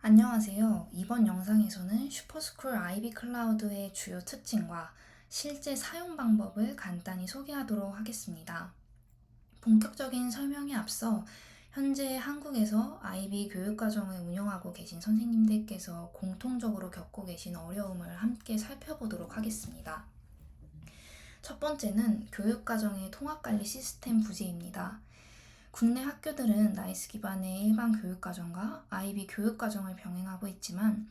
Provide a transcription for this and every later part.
안녕하세요. 이번 영상에서는 슈퍼스쿨 아이비 클라우드의 주요 특징과 실제 사용 방법을 간단히 소개하도록 하겠습니다. 본격적인 설명에 앞서 현재 한국에서 아이비 교육과정을 운영하고 계신 선생님들께서 공통적으로 겪고 계신 어려움을 함께 살펴보도록 하겠습니다. 첫 번째는 교육과정의 통합관리 시스템 부재입니다. 국내 학교들은 나이스 기반의 일반 교육과정과 아이비 교육과정을 병행하고 있지만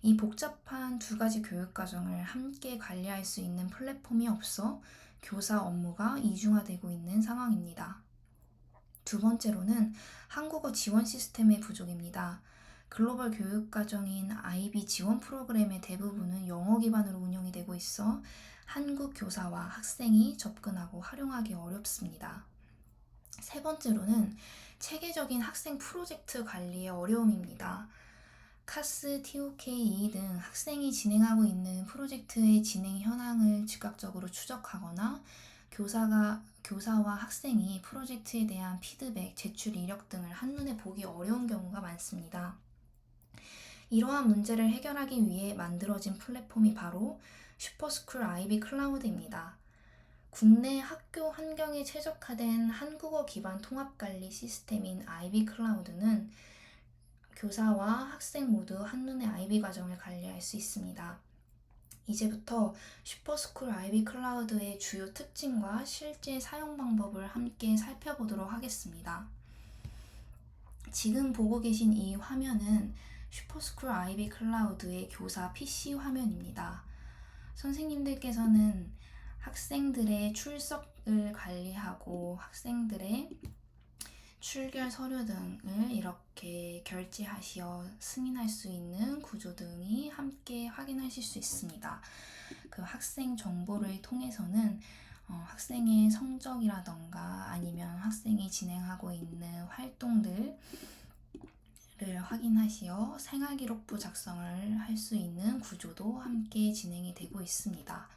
이 복잡한 두 가지 교육과정을 함께 관리할 수 있는 플랫폼이 없어 교사 업무가 이중화되고 있는 상황입니다. 두 번째로는 한국어 지원 시스템의 부족입니다. 글로벌 교육과정인 아이비 지원 프로그램의 대부분은 영어 기반으로 운영이 되고 있어 한국 교사와 학생이 접근하고 활용하기 어렵습니다. 세 번째로는 체계적인 학생 프로젝트 관리의 어려움입니다. 카스, TOK2 등 학생이 진행하고 있는 프로젝트의 진행 현황을 즉각적으로 추적하거나 교사와 학생이 프로젝트에 대한 피드백, 제출 이력 등을 한눈에 보기 어려운 경우가 많습니다. 이러한 문제를 해결하기 위해 만들어진 플랫폼이 바로 슈퍼스쿨 아이비 클라우드입니다. 국내 학교 환경에 최적화된 한국어 기반 통합관리 시스템인 아이비 클라우드는 교사와 학생 모두 한눈에 아이비 과정을 관리할 수 있습니다. 이제부터 슈퍼스쿨 아이비 클라우드의 주요 특징과 실제 사용 방법을 함께 살펴보도록 하겠습니다. 지금 보고 계신 이 화면은 슈퍼스쿨 아이비 클라우드의 교사 PC 화면입니다. 선생님들께서는 학생들의 출석을 관리하고 학생들의 출결 서류 등을 이렇게 결제하시어 승인할 수 있는 구조 등이 함께 확인하실 수 있습니다. 그 학생 정보를 통해서는 학생의 성적이라던가 아니면 학생이 진행하고 있는 활동들을 확인하시어 생활기록부 작성을 할 수 있는 구조도 함께 진행이 되고 있습니다.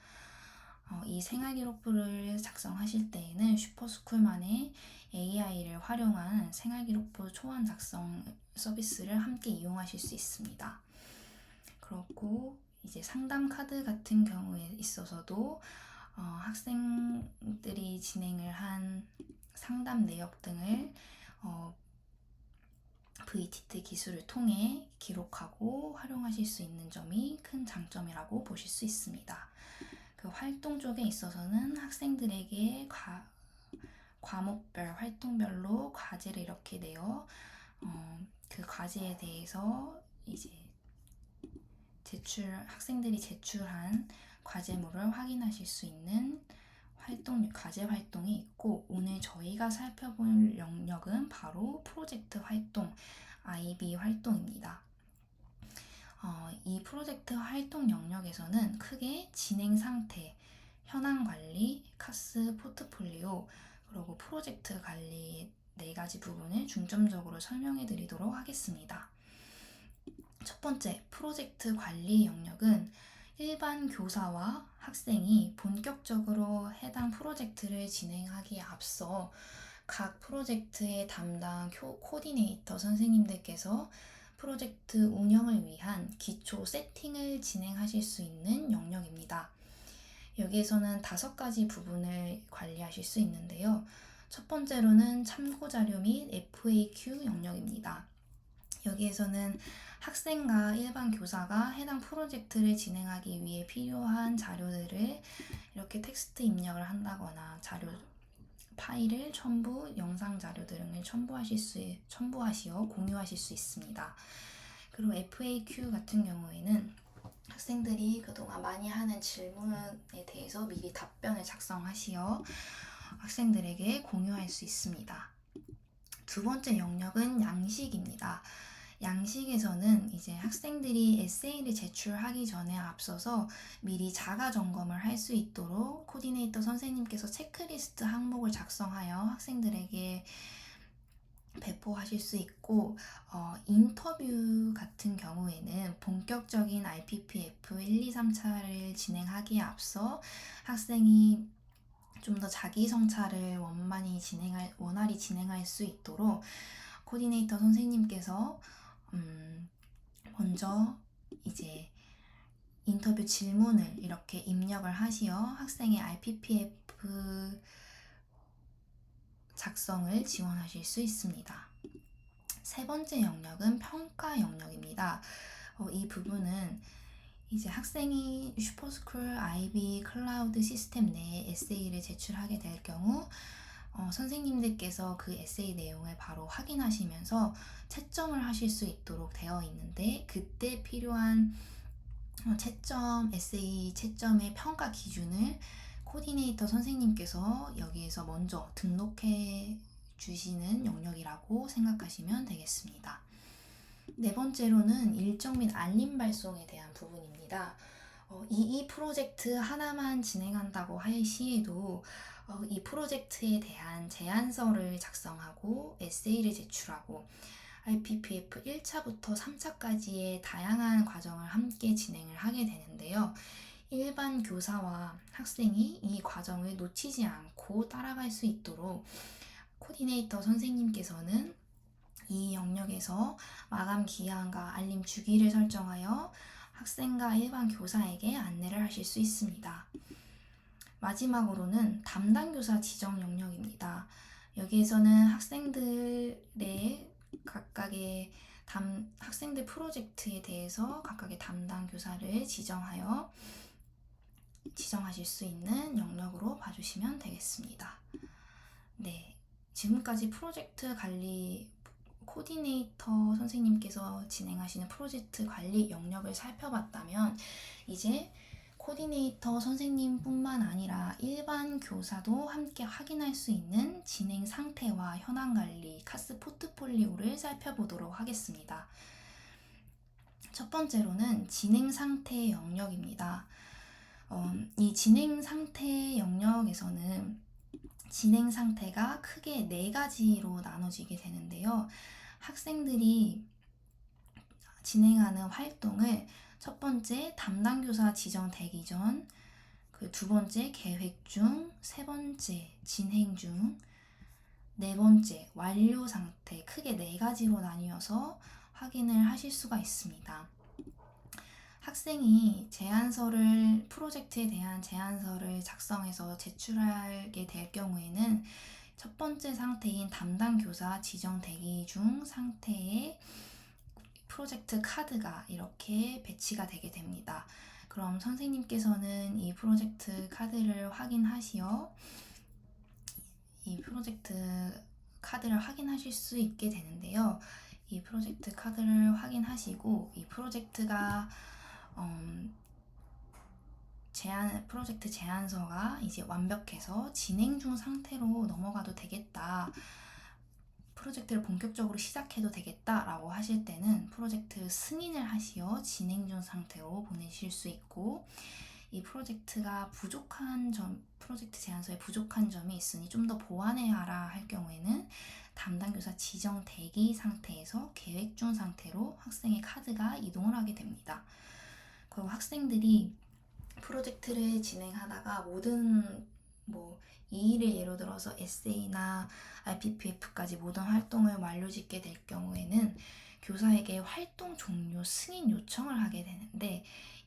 이 생활기록부를 작성하실 때에는 슈퍼스쿨만의 AI를 활용한 생활기록부 초안 작성 서비스를 함께 이용하실 수 있습니다. 그렇고 이제 상담 카드 같은 경우에 있어서도 학생들이 진행을 한 상담 내역 등을 VTT 기술을 통해 기록하고 활용하실 수 있는 점이 큰 장점이라고 보실 수 있습니다. 그 활동 쪽에 있어서는 학생들에게 과목별, 활동별로 과제를 이렇게 내어 그 과제에 대해서 이제 학생들이 제출한 과제물을 확인하실 수 있는 과제 활동이 있고, 오늘 저희가 살펴볼 영역은 바로 프로젝트 활동, 아이비 활동입니다. 이 프로젝트 활동 영역에서는 크게 진행 상태, 현황 관리, 카스 포트폴리오, 그리고 프로젝트 관리 4가지 부분을 중점적으로 설명해 드리도록 하겠습니다. 첫 번째, 프로젝트 관리 영역은 일반 교사와 학생이 본격적으로 해당 프로젝트를 진행하기에 앞서 각 프로젝트의 담당 코디네이터 선생님들께서 프로젝트 운영을 위한 기초 세팅을 진행하실 수 있는 영역입니다. 여기에서는 5가지 부분을 관리하실 수 있는데요. 첫 번째로는 참고자료 및 FAQ 영역입니다. 여기에서는 학생과 일반 교사가 해당 프로젝트를 진행하기 위해 필요한 자료들을 이렇게 텍스트 입력을 한다거나 파일을 영상 자료 등을 첨부하시어 공유하실 수 있습니다. 그리고 FAQ 같은 경우에는 학생들이 그동안 많이 하는 질문에 대해서 미리 답변을 작성하시어 학생들에게 공유할 수 있습니다. 두 번째 영역은 양식입니다. 양식에서는 이제 학생들이 에세이를 제출하기 전에 앞서서 미리 자가 점검을 할 수 있도록 코디네이터 선생님께서 체크리스트 항목을 작성하여 학생들에게 배포하실 수 있고, 인터뷰 같은 경우에는 본격적인 RPPF 1, 2, 3차를 진행하기에 앞서 학생이 좀 더 자기 성찰을 원활히 진행할 수 있도록 코디네이터 선생님께서 먼저 이제 인터뷰 질문을 이렇게 입력을 하시어 학생의 RPPF 작성을 지원하실 수 있습니다. 세 번째 영역은 평가 영역입니다. 이 부분은 이제 학생이 슈퍼스쿨 IB 클라우드 시스템 내에 에세이를 제출하게 될 경우 선생님들께서 그 에세이 내용을 바로 확인하시면서 채점을 하실 수 있도록 되어 있는데, 그때 필요한 에세이 채점의 평가 기준을 코디네이터 선생님께서 여기에서 먼저 등록해 주시는 영역이라고 생각하시면 되겠습니다. 네 번째로는 일정 및 알림 발송에 대한 부분입니다. 이 프로젝트 하나만 진행한다고 할 시에도 이 프로젝트에 대한 제안서를 작성하고 에세이를 제출하고 RPPF 1차부터 3차까지의 다양한 과정을 함께 진행을 하게 되는데요. 일반 교사와 학생이 이 과정을 놓치지 않고 따라갈 수 있도록 코디네이터 선생님께서는 이 영역에서 마감 기한과 알림 주기를 설정하여 학생과 일반 교사에게 안내를 하실 수 있습니다. 마지막으로는 담당 교사 지정 영역입니다. 여기에서는 학생들의 각각의 학생들 프로젝트에 대해서 각각의 담당 교사를 지정하실 수 있는 영역으로 봐주시면 되겠습니다. 네, 지금까지 프로젝트 관리 코디네이터 선생님께서 진행하시는 프로젝트 관리 영역을 살펴봤다면, 이제 코디네이터 선생님뿐만 아니라 일반 교사도 함께 확인할 수 있는 진행 상태와 현황 관리, 카스 포트폴리오를 살펴보도록 하겠습니다. 첫 번째로는 진행 상태 영역입니다. 이 진행 상태 영역에서는 진행 상태가 크게 4가지로 나눠지게 되는데요. 학생들이 진행하는 활동을 첫 번째 담당 교사 지정되기 전, 그 두 번째 계획 중, 세 번째 진행 중, 네 번째 완료 상태, 크게 4가지로 나뉘어서 확인을 하실 수가 있습니다. 학생이 프로젝트에 대한 제안서를 작성해서 제출하게 될 경우에는 첫 번째 상태인 담당 교사 지정 대기 중 상태에 프로젝트 카드가 이렇게 배치가 되게 됩니다. 그럼 선생님께서는 이 프로젝트 카드를 확인하시어 이 프로젝트 카드를 확인하실 수 있게 되는데요. 이 프로젝트 카드를 확인하시고 이 프로젝트가 프로젝트 제안서가 이제 완벽해서 진행 중 상태로 넘어가도 되겠다, 프로젝트를 본격적으로 시작해도 되겠다 라고 하실 때는 프로젝트 승인을 하시어 진행 중 상태로 보내실 수 있고, 이 프로젝트 제안서에 부족한 점이 있으니 좀 더 보완해야라 할 경우에는 담당 교사 지정 대기 상태에서 계획 중 상태로 학생의 카드가 이동을 하게 됩니다. 그리고 학생들이 프로젝트를 진행하다가 이 일을 예로 들어서 에세이나 RPPF까지 모든 활동을 완료짓게 될 경우에는 교사에게 활동 종료 승인 요청을 하게 되는데,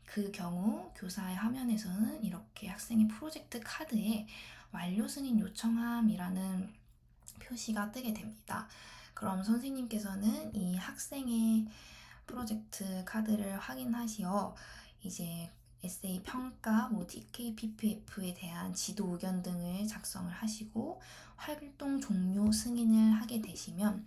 그 경우 교사의 화면에서는 이렇게 학생의 프로젝트 카드에 완료 승인 요청함이라는 표시가 뜨게 됩니다. 그럼 선생님께서는 이 학생의 프로젝트 카드를 확인하시어 이제 에세이 평가, TK, PPF에 대한 지도 의견 등을 작성을 하시고 활동 종료 승인을 하게 되시면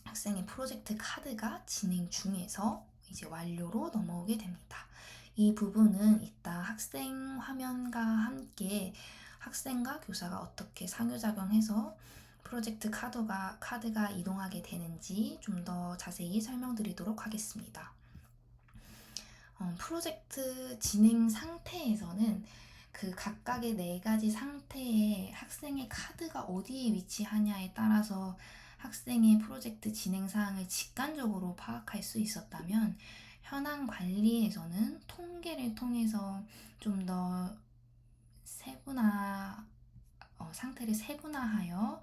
학생의 프로젝트 카드가 진행 중에서 이제 완료로 넘어오게 됩니다. 이 부분은 이따 학생 화면과 함께 학생과 교사가 어떻게 상호작용해서 프로젝트 카드가 이동하게 되는지 좀 더 자세히 설명드리도록 하겠습니다. 프로젝트 진행 상태에서는 그 각각의 4가지 상태에 학생의 카드가 어디에 위치하냐에 따라서 학생의 프로젝트 진행 사항을 직관적으로 파악할 수 있었다면, 현황 관리에서는 통계를 통해서 좀 더 상태를 세분화하여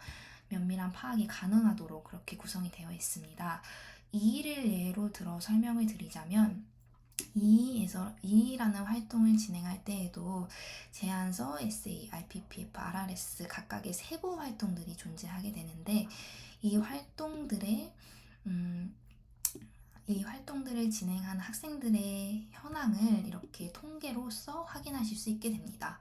면밀한 파악이 가능하도록 그렇게 구성이 되어 있습니다. 이 일을 예로 들어 설명을 드리자면, 이라는 활동을 진행할 때에도 제안서, 에세이, RPPF, RRS 각각의 세부 활동들이 존재하게 되는데, 이 활동들의 음, 이 활동들을 진행한 학생들의 현황을 이렇게 통계로써 확인하실 수 있게 됩니다.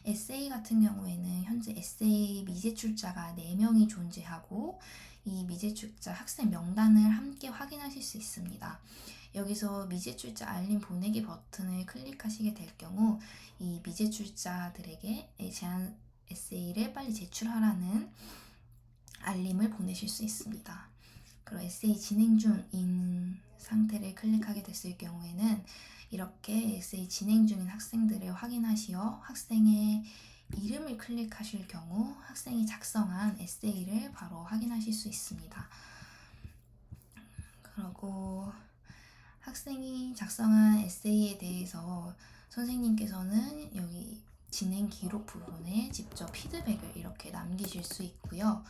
에세이 같은 경우에는 현재 에세이 미제출자가 4명이 존재하고, 이 미제출자 학생 명단을 함께 확인하실 수 있습니다. 여기서 미제출자 알림 보내기 버튼을 클릭하시게 될 경우, 이 미제출자들에게 제안 에세이를 빨리 제출하라는 알림을 보내실 수 있습니다. 그리고 에세이 진행 중인 상태를 클릭하게 됐을 경우에는 이렇게 에세이 진행 중인 학생들을 확인하시어 학생의 이름을 클릭하실 경우 학생이 작성한 에세이를 바로 확인하실 수 있습니다. 그리고 학생이 작성한 에세이에 대해서 선생님께서는 여기 진행 기록 부분에 직접 피드백을 이렇게 남기실 수 있고요.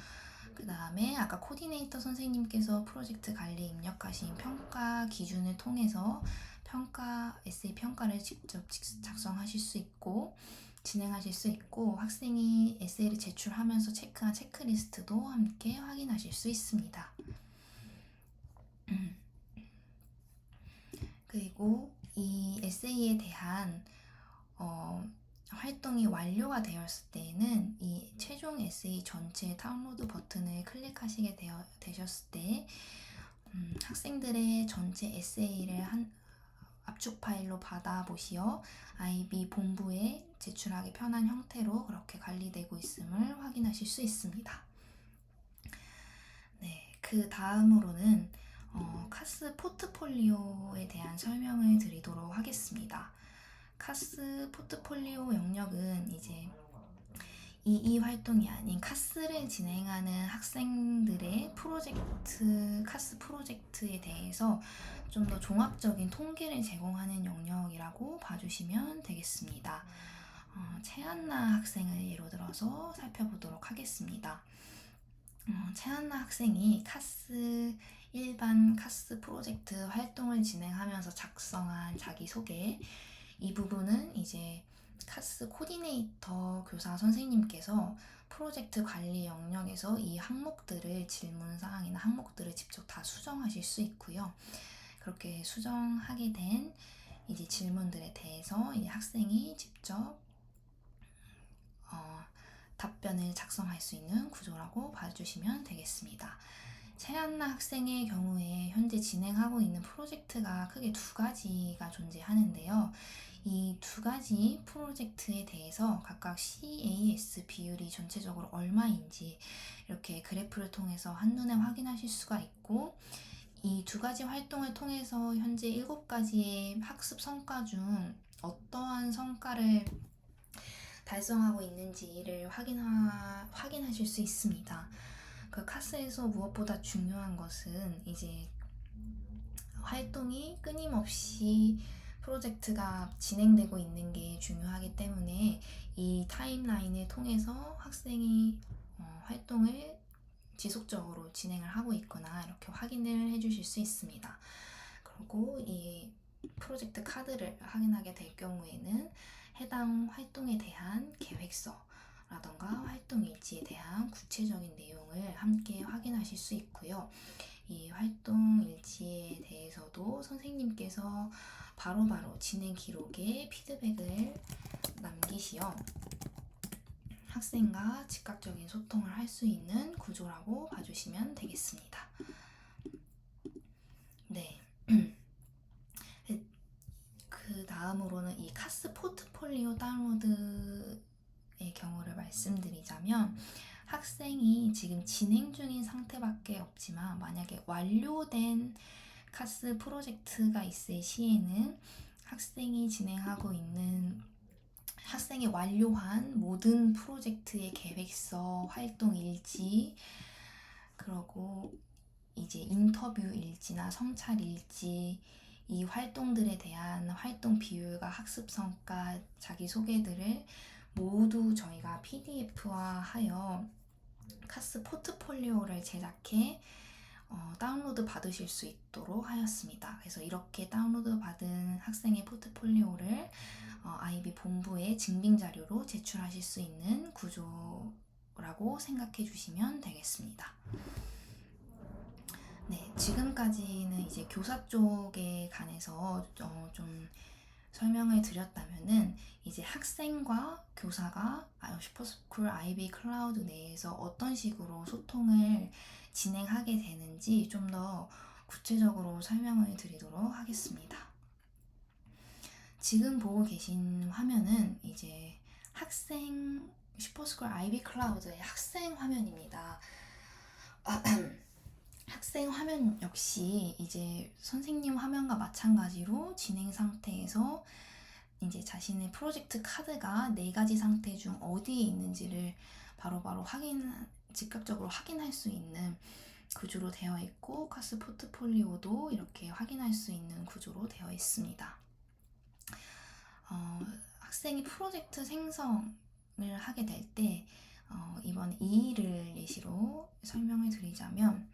그 다음에 아까 코디네이터 선생님께서 프로젝트 관리에 입력하신 평가 기준을 통해서 에세이 평가를 직접 작성하실 수 있고 진행하실 수 있고, 학생이 에세이를 제출하면서 체크한 체크리스트도 함께 확인하실 수 있습니다. 그리고 이 에세이에 대한 활동이 완료가 되었을 때에는 이 최종 에세이 전체 다운로드 버튼을 클릭하시게 되셨을 때 학생들의 전체 에세이를 압축 파일로 받아보시어 IB 본부에 제출하기 편한 형태로 그렇게 관리되고 있음을 확인하실 수 있습니다. 네, 그 다음으로는 카스 포트폴리오에 대한 설명을 드리도록 하겠습니다. 카스 포트폴리오 영역은 이제 이이 활동이 아닌 카스를 진행하는 학생들의 카스 프로젝트에 대해서 좀 더 종합적인 통계를 제공하는 영역이라고 봐주시면 되겠습니다. 채한나 학생을 예로 들어서 살펴보도록 하겠습니다. 채한나 학생이 일반 카스 프로젝트 활동을 진행하면서 작성한 자기소개, 이 부분은 이제 카스 코디네이터 교사 선생님께서 프로젝트 관리 영역에서 이 질문사항이나 항목들을 직접 다 수정하실 수 있고요. 그렇게 수정하게 된 이제 질문들에 대해서 이 학생이 직접 답변을 작성할 수 있는 구조라고 봐주시면 되겠습니다. 채한나 학생의 경우에 현재 진행하고 있는 프로젝트가 크게 2가지가 존재하는데요. 이 2가지 프로젝트에 대해서 각각 CAS 비율이 전체적으로 얼마인지 이렇게 그래프를 통해서 한눈에 확인하실 수가 있고, 이 2가지 활동을 통해서 현재 7가지의 학습 성과 중 어떠한 성과를 달성하고 있는지를 확인하실 수 있습니다. 그 카스에서 무엇보다 중요한 것은 이제 활동이 끊임없이 프로젝트가 진행되고 있는 게 중요하기 때문에 이 타임라인을 통해서 학생이 활동을 지속적으로 진행을 하고 있구나 이렇게 확인을 해주실 수 있습니다. 그리고 이 프로젝트 카드를 확인하게 될 경우에는 해당 활동에 대한 계획서라던가 활동 일지에 대한 구체적인 내용을 함께 확인하실 수 있고요. 이 활동 일지에 대해서도 선생님께서 바로바로 진행 기록에 피드백을 남기시어 학생과 즉각적인 소통을 할 수 있는 구조라고 봐주시면 되겠습니다. 네. 그 다음으로는 이 카스 포트폴리오 다운로드의 경우를 말씀드리자면, 학생이 지금 진행 중인 상태밖에 없지만 만약에 완료된 카스 프로젝트가 있을 시에는 학생이 완료한 모든 프로젝트의 계획서, 활동 일지, 그리고 이제 인터뷰 일지나 성찰 일지, 이 활동들에 대한 활동 비율과 학습 성과, 자기소개들을 모두 저희가 PDF화하여 카스 포트폴리오를 제작해 다운로드 받으실 수 있도록 하였습니다. 그래서 이렇게 다운로드 받은 학생의 포트폴리오를 IB 본부에 증빙 자료로 제출하실 수 있는 구조라고 생각해 주시면 되겠습니다. 네, 지금까지는 이제 교사 쪽에 관해서 좀 설명을 드렸다면은 이제 학생과 교사가 슈퍼스쿨 IB 클라우드 내에서 어떤 식으로 소통을 진행하게 되는지 좀 더 구체적으로 설명을 드리도록 하겠습니다. 지금 보고 계신 화면은 이제 슈퍼스쿨 IB 클라우드의 학생 화면입니다. 학생 화면 역시 이제 선생님 화면과 마찬가지로 진행 상태에서 이제 자신의 프로젝트 카드가 4가지 상태 중 어디에 있는지를 바로바로 즉각적으로 확인할 수 있는 구조로 되어 있고, 카스 포트폴리오도 이렇게 확인할 수 있는 구조로 되어 있습니다. 학생이 프로젝트 생성을 하게 될 때 이번 2일을 예시로 설명을 드리자면,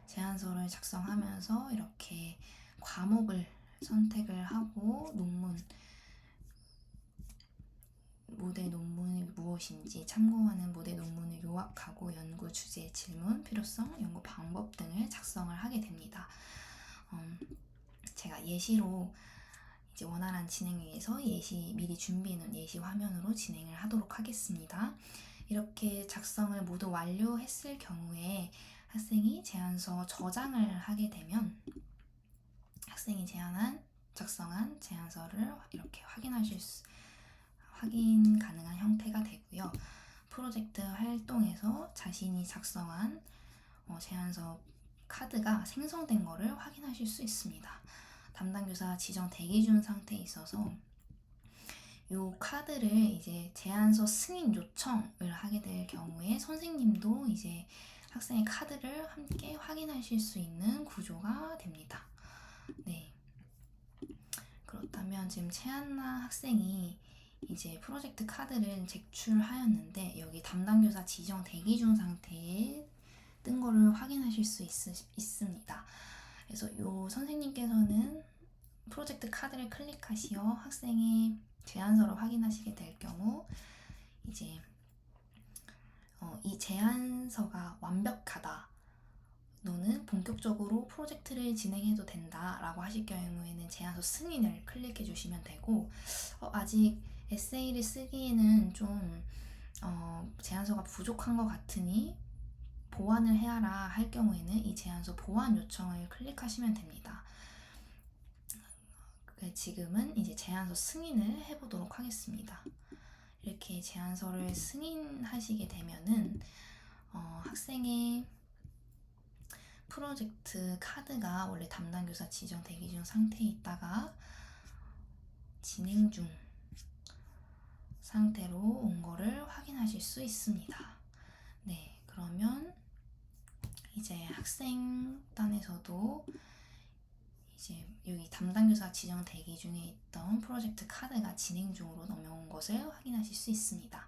제안서를 작성하면서 이렇게 과목을 선택을 하고 모델 논문이 무엇인지 참고하는 모델 논문을 요약하고 연구 주제, 질문, 필요성, 연구 방법 등을 작성을 하게 됩니다. 제가 예시로 이제 원활한 진행을 위해서 미리 준비해놓은 예시 화면으로 진행을 하도록 하겠습니다. 이렇게 작성을 모두 완료했을 경우에 학생이 제안서 저장을 하게 되면 학생이 작성한 제안서를 이렇게 확인 가능한 형태가 되고요. 프로젝트 활동에서 자신이 작성한 제안서 카드가 생성된 거를 확인하실 수 있습니다. 담당 교사 지정 대기 중 상태에 있어서 이 카드를 이제 제안서 승인 요청을 하게 될 경우에 선생님도 이제 학생의 카드를 함께 확인하실 수 있는 구조가 됩니다. 네. 그렇다면 지금 채한나 학생이 이제 프로젝트 카드를 제출하였는데 여기 담당 교사 지정 대기 중 상태에 뜬 거를 확인하실 수 있습니다. 그래서 이 선생님께서는 프로젝트 카드를 클릭하시어 학생의 제안서를 확인하시게 될 경우 이제 이 제안서가 완벽하다, 너는 본격적으로 프로젝트를 진행해도 된다 라고 하실 경우에는 제안서 승인을 클릭해 주시면 되고, 아직 에세이를 쓰기에는 좀 제안서가 부족한 것 같으니 보완을 해야라 할 경우에는 이 제안서 보완 요청을 클릭하시면 됩니다. 지금은 이제 제안서 승인을 해보도록 하겠습니다. 이렇게 제안서를 승인하시게 되면은 학생의 프로젝트 카드가 원래 담당 교사 지정 대기 중 상태에 있다가 진행 중 상태로 온 거를 확인하실 수 있습니다. 네, 그러면 이제 학생단에서도 이제 여기 담당 교사 지정 대기 중에 있던 프로젝트 카드가 진행 중으로 넘어온 것을 확인하실 수 있습니다.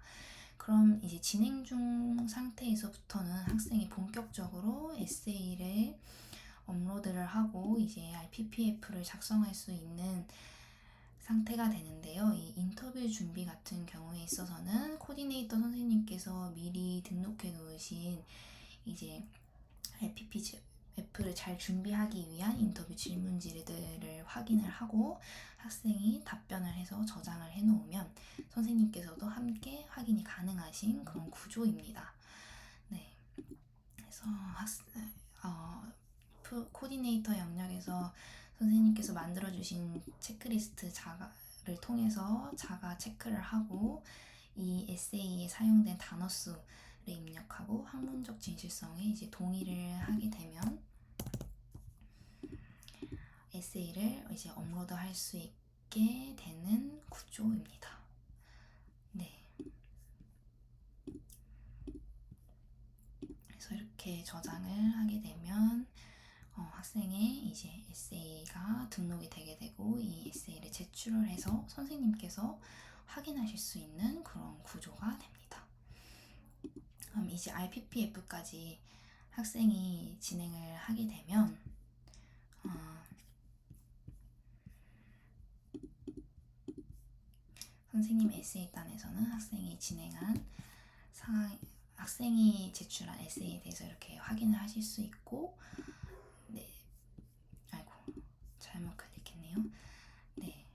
그럼 이제 진행 중 상태에서부터는 학생이 본격적으로 에세이를 업로드를 하고 이제 RPPF를 작성할 수 있는 상태가 되는데요. 이 인터뷰 준비 같은 경우에 있어서는 코디네이터 선생님께서 미리 등록해 놓으신 이제 RPPF를 잘 준비하기 위한 인터뷰 질문지들을 확인을 하고 학생이 답변을 해서 저장을 해 놓으면 선생님께서도 함께 확인이 가능하신 그런 구조입니다. 네. 그래서 코디네이터 영역에서 선생님께서 만들어주신 체크리스트 자가를 통해서 자가 체크를 하고 이 에세이에 사용된 단어 수를 입력하고 학문적 진실성에 이제 동의를 하게 되면 에세이를 이제 업로드할 수 있게 되는 구조입니다. 네. 그래서 이렇게 저장을 하게 되면 학생의 이제 에세이가 등록이 되게 되고 이 에세이를 제출을 해서 선생님께서 확인하실 수 있는 그런 구조가 됩니다. 이제 RPPF까지 학생이 진행을 하게 되면 선생님 에세이단에서는 학생이 제출한 에세이에 대해서 이렇게 확인을 하실 수 있고, 네, 아이고 잘못 클릭했네요. 네,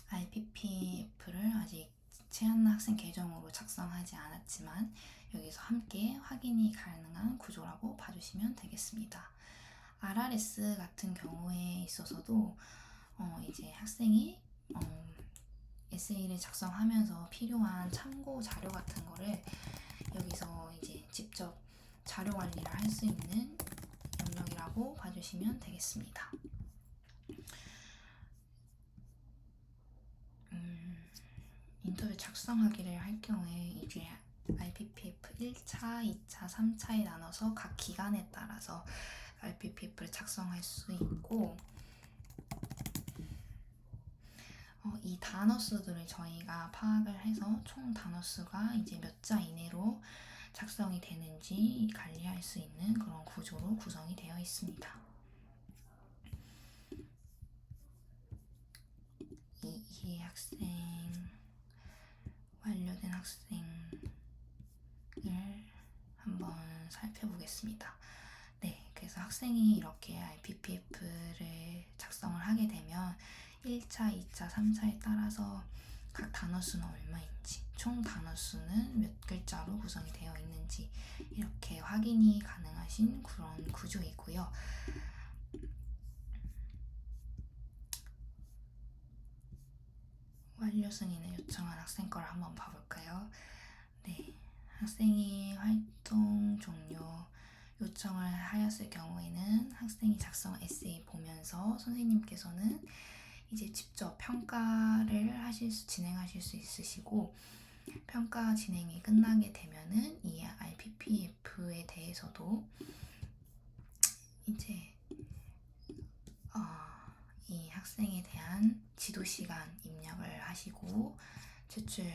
RPPF를 아직 채한 학생 계정으로 작성하지 않았지만 여기서 함께 확인이 가능한 구조라고 봐주시면 되겠습니다. RRS 같은 경우에 있어서도 이제 학생이 에세이를 작성하면서 필요한 참고 자료 같은 거를 여기서 이제 직접 자료 관리를 할 수 있는 영역이라고 봐주시면 되겠습니다. 인터뷰 작성하기를 할 경우에 이제 RPPF 1차, 2차, 3차에 나눠서 각 기간에 따라서 RPPF를 작성할 수 있고, 이 단어 수들을 저희가 파악을 해서 총 단어 수가 이제 몇 자 이내로 작성이 되는지 관리할 수 있는 그런 구조로 구성이 되어 있습니다. 이 학생, 완료된 학생을 한번 살펴보겠습니다. 네, 그래서 학생이 이렇게 RPPF를 작성을 하게 되면 1차, 2차, 3차에 따라서 각 단어 수는 얼마인지, 총 단어 수는 몇 글자로 구성이 되어 있는지 이렇게 확인이 가능하신 그런 구조이고요. 완료 승인을 요청한 학생 거를 한번 봐볼까요? 네, 학생이 활동 종료 요청을 하였을 경우에는 학생이 작성 에세이 보면서 선생님께서는 이제 직접 평가를 진행하실 수 있으시고, 평가 진행이 끝나게 되면은 이 RPPF에 대해서도 이제 이 학생에 대한 지도 시간 입력을 하시고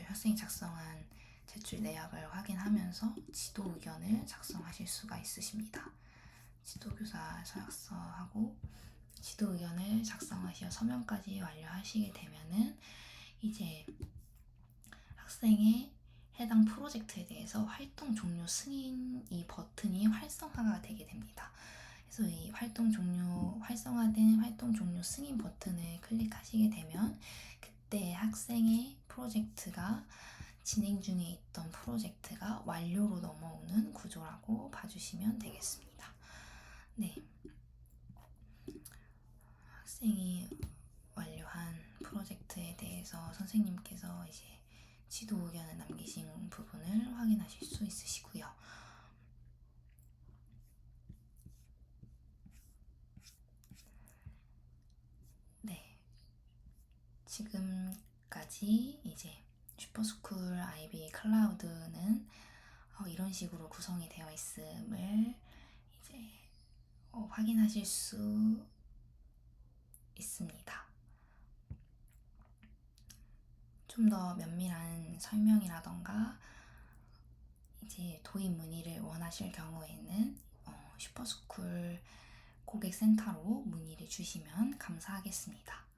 학생이 작성한 제출 내역을 확인하면서 지도 의견을 작성하실 수가 있으십니다. 지도교사 서약서하고 지도 의견을 작성하시어 서면까지 완료하시게 되면은 이제 학생의 해당 프로젝트에 대해서 활동 종료 승인 이 버튼이 활성화가 되게 됩니다. 그래서 이 활성화된 활동 종료 승인 버튼을 클릭하시게 되면 그때 학생의 프로젝트가 진행 중에 있던 프로젝트가 완료로 넘어오는 구조라고 봐주시면 되겠습니다. 네, 학생이 완료한 프로젝트에 대해서 선생님께서 이제 지도 의견을 남기신 부분을 확인하실 수 있으시고요. 네, 지금까지 이제 슈퍼스쿨 아이비 클라우드는 이런 식으로 구성이 되어 있음을 이제 확인하실 수 있습니다. 좀 더 면밀한 설명이라던가 이제 도입 문의를 원하실 경우에는 슈퍼스쿨 고객센터로 문의를 주시면 감사하겠습니다.